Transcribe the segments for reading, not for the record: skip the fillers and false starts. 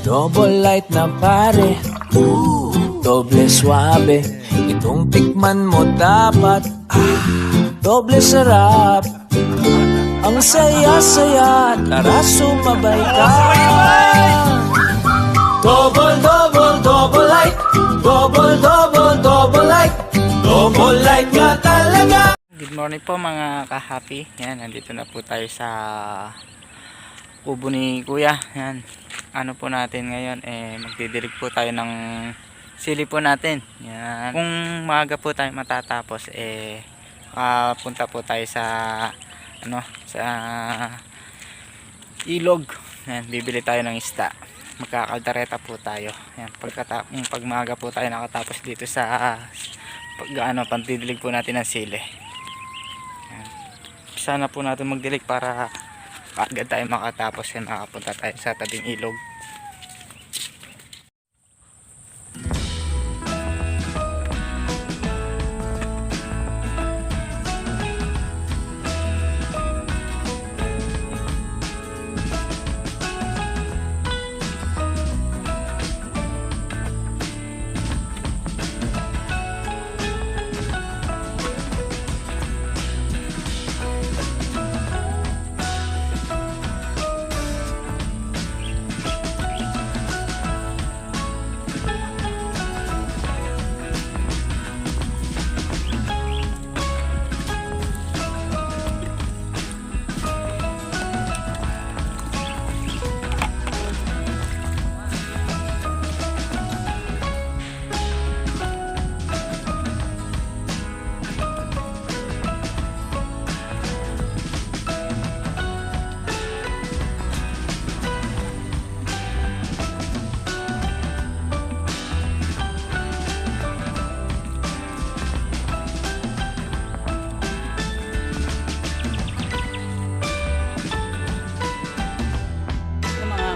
Double light na pare, doble suabe. Itong tikman mo dapat, doble sarap. Ang saya-saya, tara sumabay ka. Double, double, double light. Double, double, double light. Double light ka talaga. Good morning po mga ka-happy. Yan, nandito na po tayo sa kubo ni Kuya. Yan. Ano po natin ngayon, magdidilig po tayo ng sili po natin. Yan. Kung maaga po tayo matatapos, punta po tayo sa sa ilog. Yan, bibili tayo ng isda. Magkakaldareta po tayo. Yan, pag maaga po tayo nakatapos dito sa pandidilig po natin ng sili. Yan. Sana po natin magdilig para agad tayo makatapos at makapunta tayo sa tabing ilog.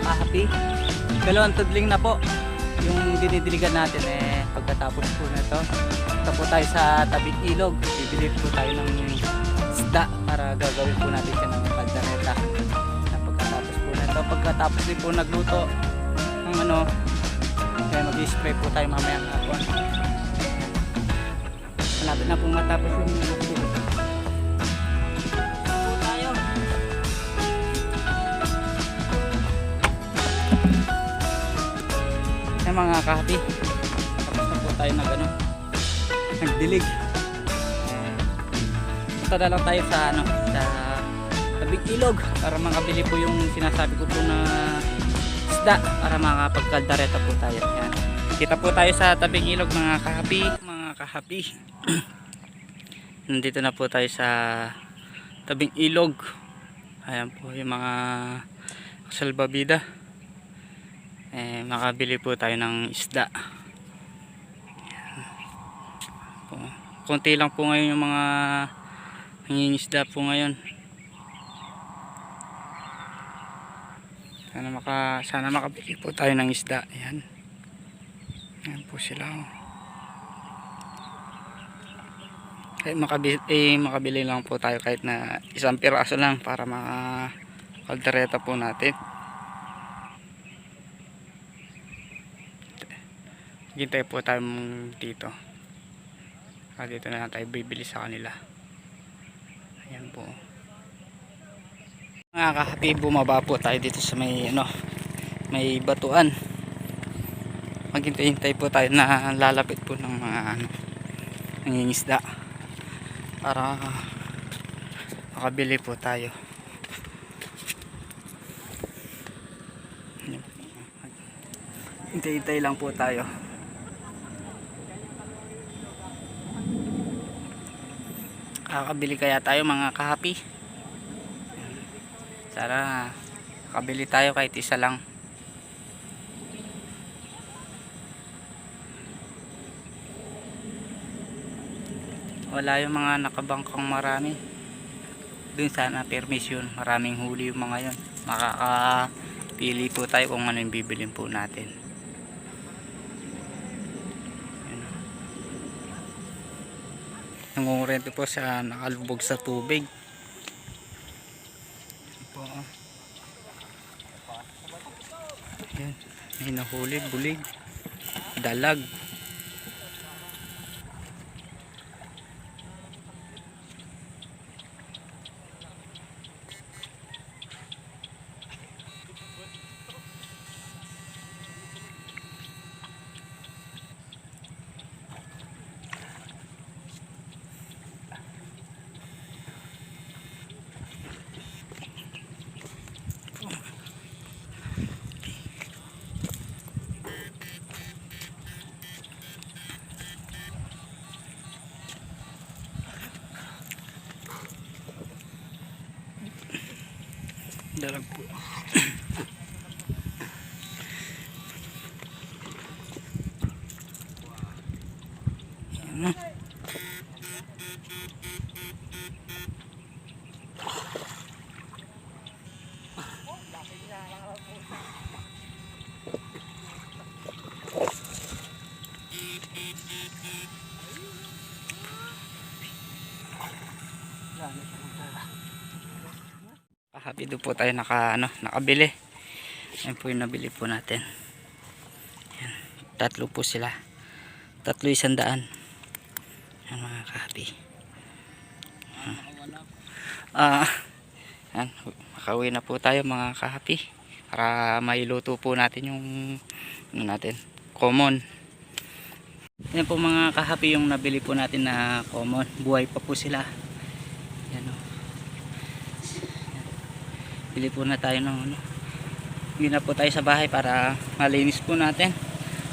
Happy. Dalawang tudling na po yung dinidiligan natin. Pagkatapos po na ito, punta po tayo sa tabing ilog. Bibili po tayo ng isda para gagawin po natin siya ng kaldereta. Pagkatapos po na ito, pagkatapos din po nagluto ng kaya mag-spray po tayo mamaya ng hapon. Malapit na pong matapos yung mga ka-happy. Tapos na po tayo nagdilig. Punta na lang tayo sa sa tabing ilog para makabili po yung sinasabi ko po na isda para makapagkaldareta po tayo. Yan. Kita po tayo sa tabing ilog mga ka-happy. Nandito na po tayo sa tabing ilog. Ayan po yung mga salbabida. Makabili po tayo ng isda. Konti lang po ngayon yung mga nangingisda po ngayon. Sana makabili po tayo ng isda. Ayan. Ayan po sila. Makabili lang po tayo kahit na isang piraso lang para makakaldereta po natin. Hintay po tayo dito. Dito na lang tayo bibili sa kanila. Ayan po. Mga ka-happy, bumaba po tayo dito sa may batuan. Maghintay-hintay po tayo na lalapit po ng mga nangingisda para makabili po tayo. Hintay-hintay lang po tayo. Kakabili kaya tayo mga ka-happy. Sana kakabili tayo kahit isa lang. Wala yung mga nakabangkang marami. Dun sana permission, maraming huli yung mga yon. Makakapili po tayo kung ano yung bibilin po natin. Nangungurente po sa nakalubog sa tubig. Po. Ayan. May nahuli, bulig, dalag. Dalag po. Yan na. Happy do po tayo nakabili. Yan po yung nabili po natin. Yan. Tatlo po sila. Tatlo 100. Yan mga ka-happy. Yan. Makauwi na po tayo mga ka-happy. Para mailuto po natin yung common. Yan po mga ka-happy yung nabili po natin na common. Buhay pa po sila. Yan o. Bili po na tayo ng bili na po tayo sa bahay para malinis po natin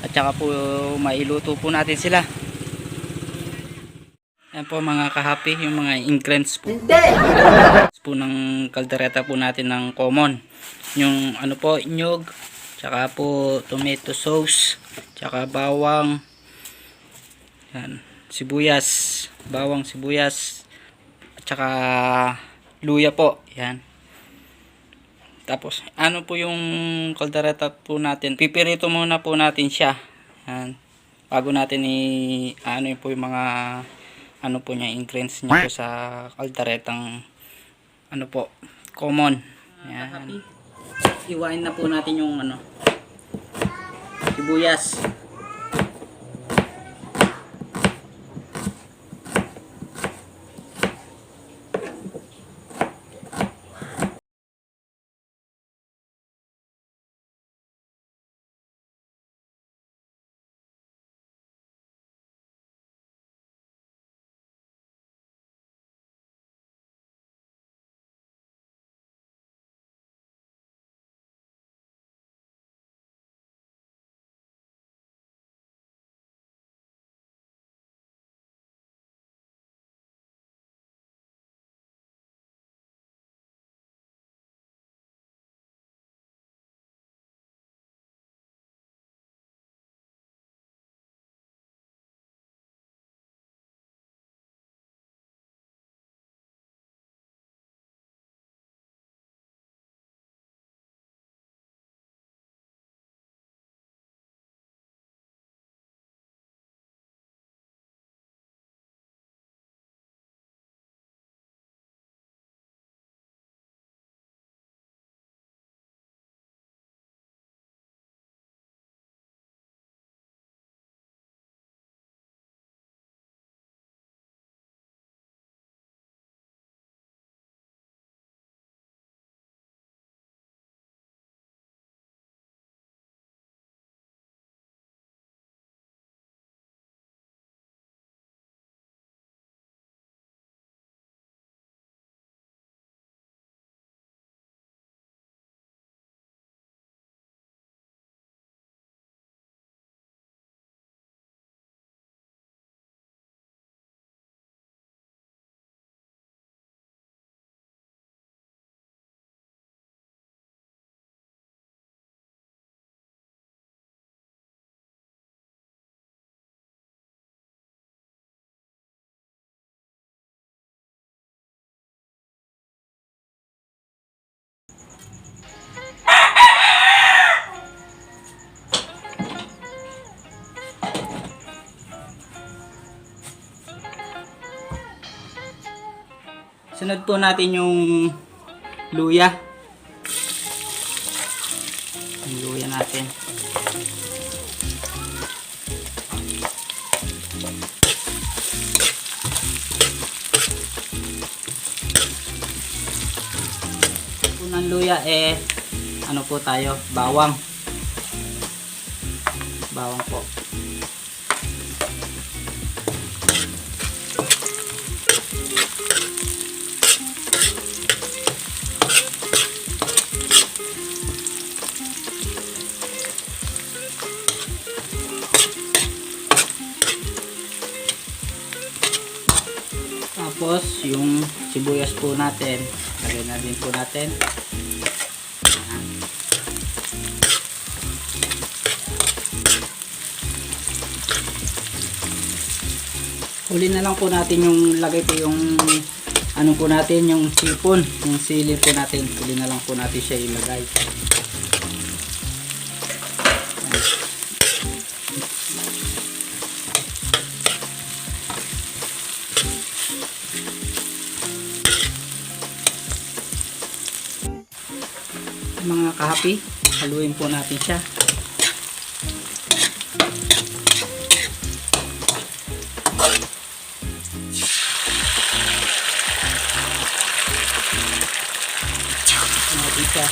at saka po mailuto po natin sila. Yan po mga ka-happy yung mga ingredients po. Po ng kaldereta po natin ng common. Yung po inyog, tsaka po tomato sauce, tsaka bawang, yan, sibuyas, bawang, sibuyas, at saka luya po. Yan. Tapos, po yung kaldereta po natin. Pipirito muna po natin siya. Yan. Bago natin po yung mga po niya, ingredients niya po sa kalderetang po, common. Yan. Iwain na po natin yung sibuyas. Sunod po natin yung luya. Yung luya na natin. Unang luya ano po tayo, bawang. Bawang po. Tapos yung sibuyas po natin, lagay na din po natin. Huli na lang po natin yung lagay po yung ano po natin, yung sipon, yung sili po natin. Huli na lang po natin siya ilagay. Mga kahapi, haluin po natin siya. Natin siya.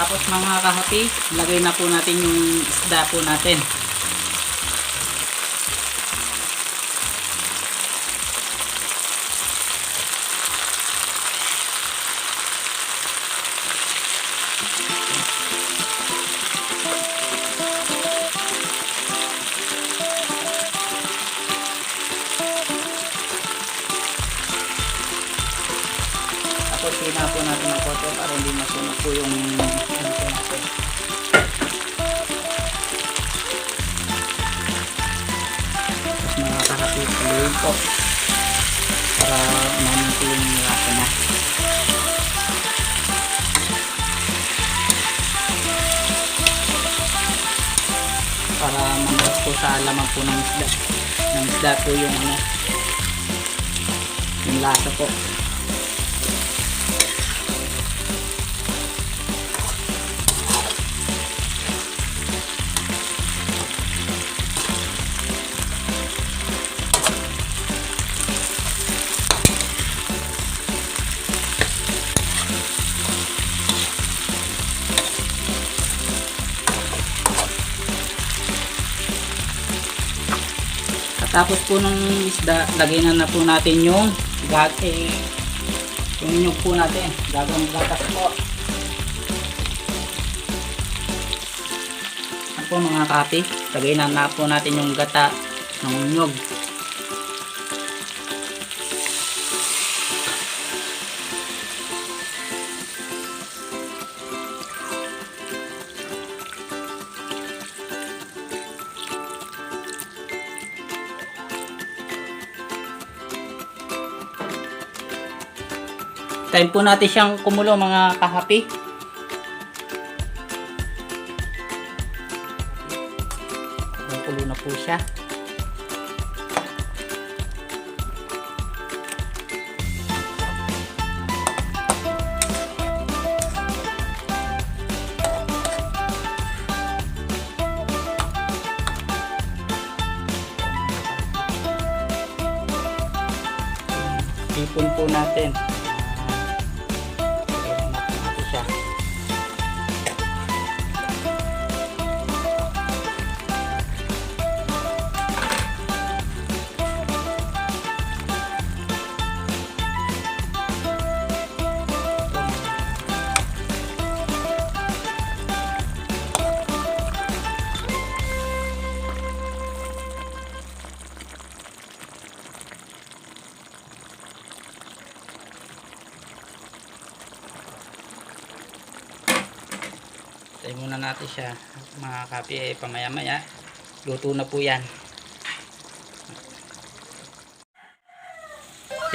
Tapos mga kahapi, lagay na po natin yung isda po natin. Tapos hina po natin ang kote para hindi masunog po yung ano po natin. Tapos mga kahapi, haluin po para umamin po yung lasa na. Para mamas po sa laman po ng isda. Ng isda po yung ano, yung lasa po. Tapos po ng isda, lagyan na po natin yung yung nyug po natin, gagawang gatas po. Ano po mga kapi, lagyan na po natin yung gata ng nyug. Time po natin siyang kumulo mga kahapi. Kumulo na po siya. Ipon po natin. Tayo muna natin siya mga kapi, pamaya maya luto na po yan.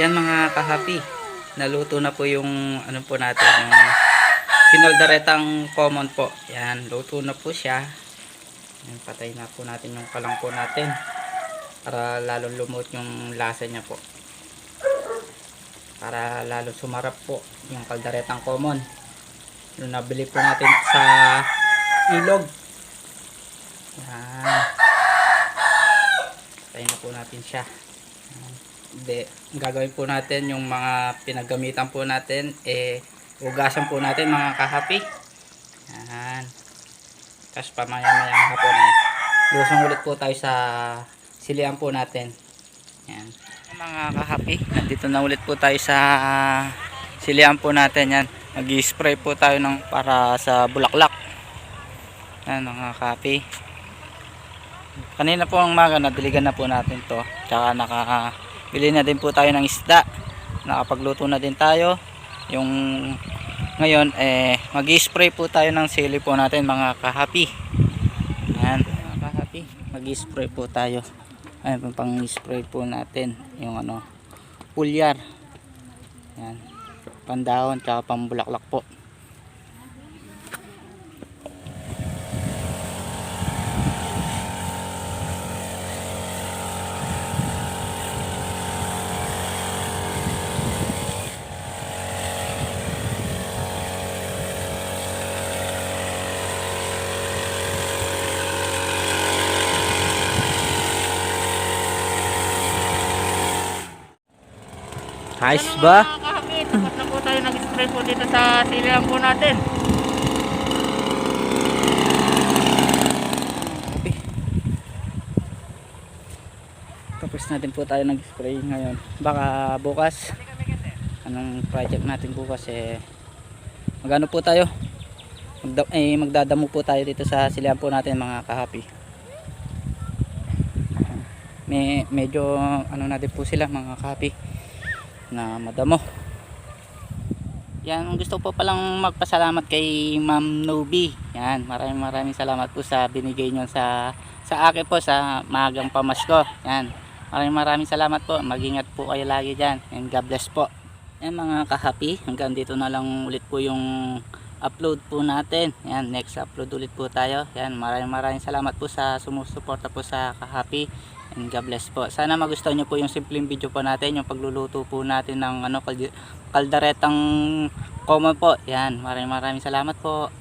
Yan mga kahapi, naluto na po yung ano po natin, yung kinaldaretang common po. Yan, luto na po siya. Yan, patay na po natin yung kalangko natin para lalo lumot yung lasa niya po. Para lalo sumarap po yung kaldaretang common. Yung nabili po natin sa ilog. Yan. Patay na po natin siya. Yan. Gagawin po natin yung mga pinagamitan po natin, hugasan po natin mga kahapi. Yan. Tapos pamaya-mayang hapon lusong ulit po tayo sa silian po natin. Yan. Mga kahapi, nandito na ulit po tayo sa silian po natin. Yan. Mag-spray po tayo para sa bulaklak. Yan mga kahapi. Kanina po ang umaga nadiligan na po natin to. Tsaka nakabili na din po tayo ng isda. Nakapagluto na din tayo. Yung ngayon mag-spray po tayo ng sili po natin mga kahapi. Yan mga kahapi, mag-spray po tayo. Ayun pang spray po natin yung pulyar. Yan, pandahon tsaka pambulaklak po. Ayos ba? Tapos na po tayo nag-spray po dito sa silihan po natin. Okay. Tapos na din po tayo nag-spray ngayon. Baka bukas, anong project natin bukas magano po tayo? Magdadamo po tayo dito sa silihan po natin mga kahapi. Medyo natin po sila mga kahapi na madamo. Yan, gusto po palang magpasalamat kay Ma'am Nobi. Yan, maraming salamat po sa binigay niyo sa akin po sa maagang pamasko. Yan, maraming salamat po. Mag-ingat po kayo lagi diyan. And God bless po. Yan mga kahapi, hanggang dito na lang ulit po yung upload po natin. Yan, next upload ulit po tayo. Yan, maraming salamat po sa sumusuporta po sa kahapi. And God bless po. Sana magustuhan nyo po yung simpleng video po natin, yung pagluluto po natin ng kaldaretang common po. Yan, maraming salamat po.